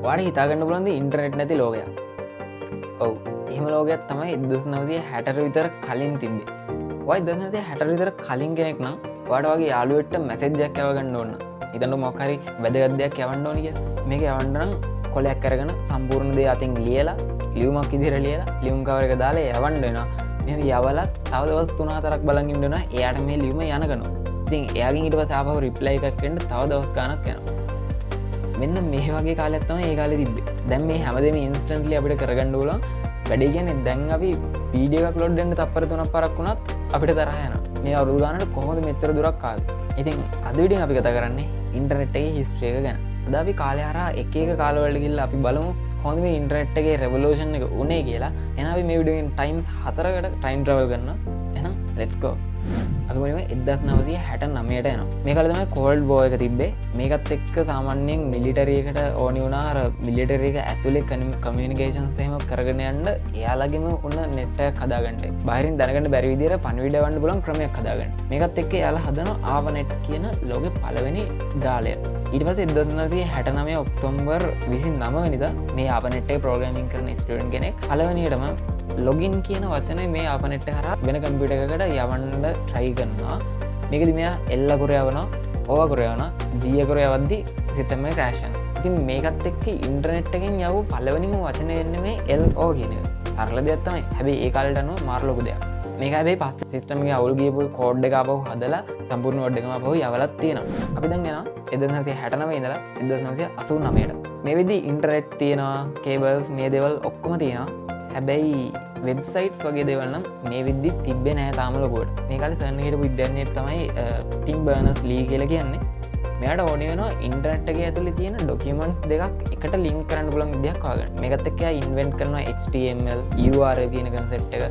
ඔයාලට හිතා ගන්න පුළුවන්ද ඉන්ටර්නෙට් නැති ලෝකයක්? ඔව්. එහෙම ලෝකයක් තමයි 1960 විතර කලින් තිබ්බේ. ඔය 1960 විතර කලින් කෙනෙක් නම් ඔයාට වගේ යාළුවෙක්ට මැසේජ් එකක් යව ගන්න ඕන. හිතන්න මොකක් හරි වැදගත් දෙයක් යවන්න ඕනි කියලා. මේක යවන්න නම් කොලයක් අරගෙන සම්පූර්ණ දේ අතින් ලියලා ලියුමක් ඉදිරියට ලියලා ලියුම් කවර් එක දාලා යවන්න වෙනවා. මෙහෙම යවලත් තව දවස් 3-4ක් බලන් ඉන්න වෙනවා. එයාට මේ ලියුම යනකනවා. ඉතින් එයාගෙන් ඊට පස්සේ ආපහු රිප්ලයි එකක් එන්න තව දවස් ගාණක් යනවා. මෙන්න මේ වගේ කාලයක් තමයි ඒ කාලේ තිබ්බේ. දැන් මේ හැමදේම ඉන්ස්ටන්ට්ලි අපිට කරගන්න ඕන. වැඩේ කියන්නේ දැන් අපි වීඩියෝ එකක් ලෝඩ් වෙන්න තප්පර 3-4ක් වුණත් අපිට තරහ යනවා. මේ අවුරුදු ගානකට කොහොමද මෙච්චර දුරක් ආවේ? ඉතින් අද වීඩියෝෙන් අපි කතා කරන්නේ ඉන්ටර්නෙට් එකේ හිස්ටරි එක ගැන. අද අපි කාලය හරහා එක කාලවලට ගිහිල්ලා අපි බලමු කොහොමද මේ ඉන්ටර්නෙට් එකේ රෙවොලූෂන් එක උනේ කියලා. එහෙනම් අපි මේ වීඩියෝෙන් ටයිම්ස් 4කට ටයිම් ට්‍රැවල් කරනවා. එහෙනම් let's go. අපි මුලින්ම 1969ට යනවා. මේ කාලේ තමයි කෝල්ඩ් වෝර් එක තිබ්බේ. මේකත් එක්ක සාමාන්‍යයෙන් මිලිටරි එකට ඕනි වුණා අර මිලිටරි එක ඇතුලේ කමියුනිකේෂන්ස් එහෙම කරගෙන යන්න එයාලගෙම උන නෙට් එකක් හදාගන්න. බාහිරින් දැනගන්න බැරි විදිහට පණිවිඩ යවන්න පුළුවන් ක්‍රමයක් හදාගන්න. මේකත් එක්ක එයාලා හදනවා ආවනෙට් කියන ලෝකේ පළවෙනි ජාලය. ඊට පස්සේ 1969 ඔක්තෝබර් 29 වෙනිදා මේ ආවනෙට් එකේ ප්‍රෝග්‍රෑමින් කරන ස්ටුඩන්ට් කෙනෙක් පළවෙනියටම ලොගින් කියන වචනේ මේ ආපනෙට් එක හරහා වෙන කම්පියුටර් එකකට යවන්න try කරනවා. මේකදී මෙයා L අකුර යවනවා, O අකුර යවනවා, G අකුර යවද්දි සිස්ටම් එක crash වෙනවා. ඉතින් මේකත් එක්ක ඉන්ටර්නෙට් එකෙන් යව පළවෙනිම වචනේ එන්නේ මේ LO කියන එක. සරල දෙයක් තමයි. හැබැයි ඒ කාලේට අනුව මාර ලොකු දෙයක්. මේක හැබැයි පස්සේ සිස්ටම් එකේ අවුල් ගියපු කෝඩ් එක ආපහු හදලා සම්පූර්ණ කෝඩ් එකම ආපහු යවලත් තියෙනවා. අපි දැන් යනවා 1969 ඉඳලා 1989ට. මේ විදිහේ ඉන්ටර්නෙට් තියෙනවා, කේබල්ස් මේ දේවල් ඔක්කොම තියෙනවා. හැබැයි වෙබ්සයිට්ස් වගේ දේවල් නම් මේ විදිහට තිබ්බේ නැහැ තාම ලොකුවට. මේ කාලේ සර්න් හිටපු විද්‍යාඥයෙක් තමයි ටිම් බර්නර්ස් ලී කියලා කියන්නේ. මෙයාට ඕනේ වෙනවා ඉන්ටර්නෙට් එකේ ඇතුලේ තියෙන ඩොකියුමන්ට්ස් දෙකක් එකට ලින්ක් කරන්න පුළුවන් විදිහක් හොයාගන්න. මේකත් එක්ක එයා ඉන්වෙන්ට් කරනවා HTML, URL කියන කන්සෙප්ට් එක.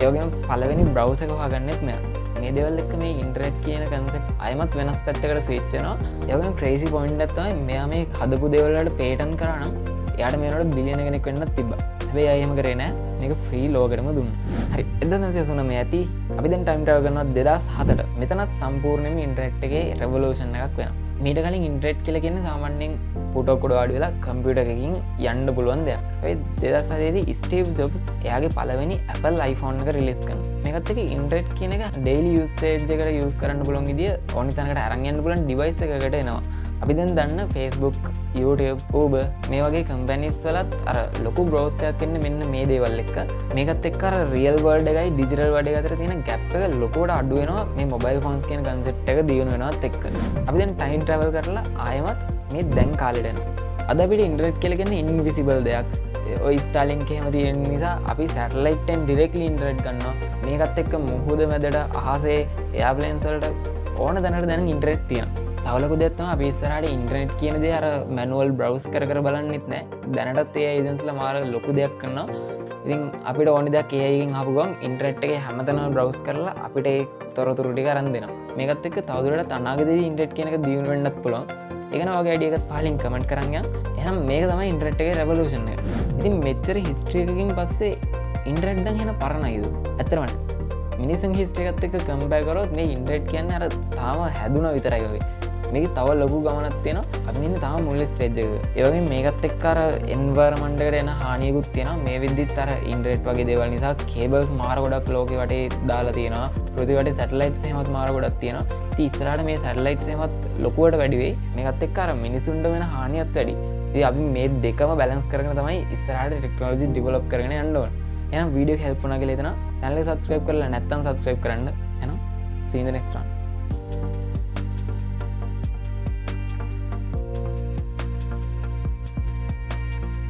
ඒ වගේම පළවෙනි බ්‍රවුසර් එක හොයාගන්නෙත් මෙයා. මේ දේවල් එක්ක මේ ඉන්ටර්නෙට් කියන කන්සෙප්ට් අයමත් වෙනස් පැත්තකට ස්විච් වෙනවා. ඒ වගේම ක්‍රේසි පොයින්ට් එකක් තමයි මෙයා මේ හදපු දේවල් වලට පේටන්ට් කරා නම් එයාට මේනොට බිලියන කෙනෙක් වෙන්නත් තිබ්බා. හැබැයි අය එහෙම කරේ නෑ. මේක ෆ්‍රී ලෝකෙටම දුන්නා. හරි 1989 ඇති අපි දැන් ටයිම් ට්‍රැවල් කරනවා 2007ට. මෙතනත් සම්පූර්ණයෙන්ම ඉන්ටර්නෙට් එකේ රෙවොලූෂන් එකක් වෙනවා. මීට කලින් ඉන්ටර්නෙට් කියලා කියන්නේ සාමාන්‍යයෙන් පුටුවක් උඩ වාඩි වෙලා කම්පියුටර් එකකින් යන්න පුළුවන් දෙයක්. හැබැයි 2007 දී ස්ටීව් ජොබ්ස් එයාගේ පළවෙනි Apple iPhone එක රිලීස් කරනවා. මේකත් එක්ක ඉන්ටර්නෙට් කියන එක ඩේලි යූසේජ් එකට යූස් කරන්න පුළුවන් විදිය ඕනි තැනකට අරන් යන්න පුළුවන් ඩිවයිස් එකකට එනවා. අපි දැන් දන්න Facebook, YouTube, Uber මේ වගේ කම්පැනිස් වලත් අර ලොකු growth එකක් එන්නේ මෙන්න මේ දේවල් එක්ක. මේකත් එක්ක අර real world එකයි digital world එක අතර තියෙන gap එක ලොකුවට අඩු වෙනවා මේ mobile phones කියන concept එක දියුණු වෙනවත් එක්ක. අපි දැන් time travel කරලා ආයෙමත් මේ දැන් කාලෙට එනවා. අද අපිට internet කියලා කියන්නේ invisible දෙයක්. ඔය Starlink එහෙම තියෙන නිසා අපි satellite එකෙන් directly internet ගන්නවා. මේකත් එක්ක මුහුද මැදට අහසේ airplanes වලට ඕන දැනට දැන් internet තියෙනවා. තව ලොකු දෙයක් තමයි අපි ඉස්සරහට ඉන්ටර්නෙට් කියන දේ අර මැනුවල් බ්‍රවුස් කර බලන්නෙත් නෑ. දැනටත් AI ඒජන්ස්ලා මාර ලොකු දෙයක් කරනවා. ඉතින් අපිට ඕනි දෙයක් AI එකෙන් ආපු ගමන් ඉන්ටර්නෙට් එකේ හැමතැනම බ්‍රවුස් කරලා අපිට ඒ තොරතුරු ටික අරන් දෙනවා. මේකත් එක්ක තවදුරටත් අනාගතයේදී ඉන්ටර්නෙට් කියන එක දියුණු වෙන්නත් පුළුවන්. ඒක නම් ඔයගේ අයිඩියා එකත් පහලින් කමෙන්ට් කරන් යන්න. එහෙනම් මේක තමයි ඉන්ටර්නෙට් එකේ රෙවොලූෂන් එක. ඉතින් මෙච්චර හිස්ටරි එකකින් පස්සේ ඉන්ටර්නෙට් දැන් එහෙනම් පරණයිද? ඇත්තටම මිනිස්සුන් හිස්ටරි එකත් එක්ක කම්පයර් කරොත් මේ ඉන්ටර්නෙට් කියන්නේ අර තාම හැදුනා විතරයි වගේ. මේක තව ලොකු ගමනක් තියෙනවා. අපි ඉන්නේ තාම මුල් ස්ටේජ් එකක. ඒ වගේම මේකත් එක්ක අර එන්වයරන්මන්ට් එකට එන හානියකුත් තියෙනවා. මේ විදිහට අර ඉන්ටර්නෙට් වගේ දේවල් නිසා කේබල්ස් මාර ගොඩක් ලෝකෙ වටේ දාලා තියෙනවා. පෘථිවි වටේ සැටලයිට්ස් එහෙමත් මාර ගොඩක් තියෙනවා. ඉතින් ඉස්සරහට මේ සැටලයිට්ස් එහෙමත් ලොකුවට වැඩි වෙයි. මේකත් එක්ක අර මිනිසුන්ට වෙන හානියත් වැඩි. ඉතින් අපි මේ දෙකම බැලන්ස් කරගෙන තමයි ඉස්සරහට ටෙක්නොලොජි ඩෙවලොප් කරගෙන යන්න ඕනේ. එහෙනම් වීඩියෝ එක හෙල්ප් වුණා කියලා හිතනවා. channel එක subscribe කරලා නැත්නම් subscribe කරන්න. එහෙනම් see you in the next one.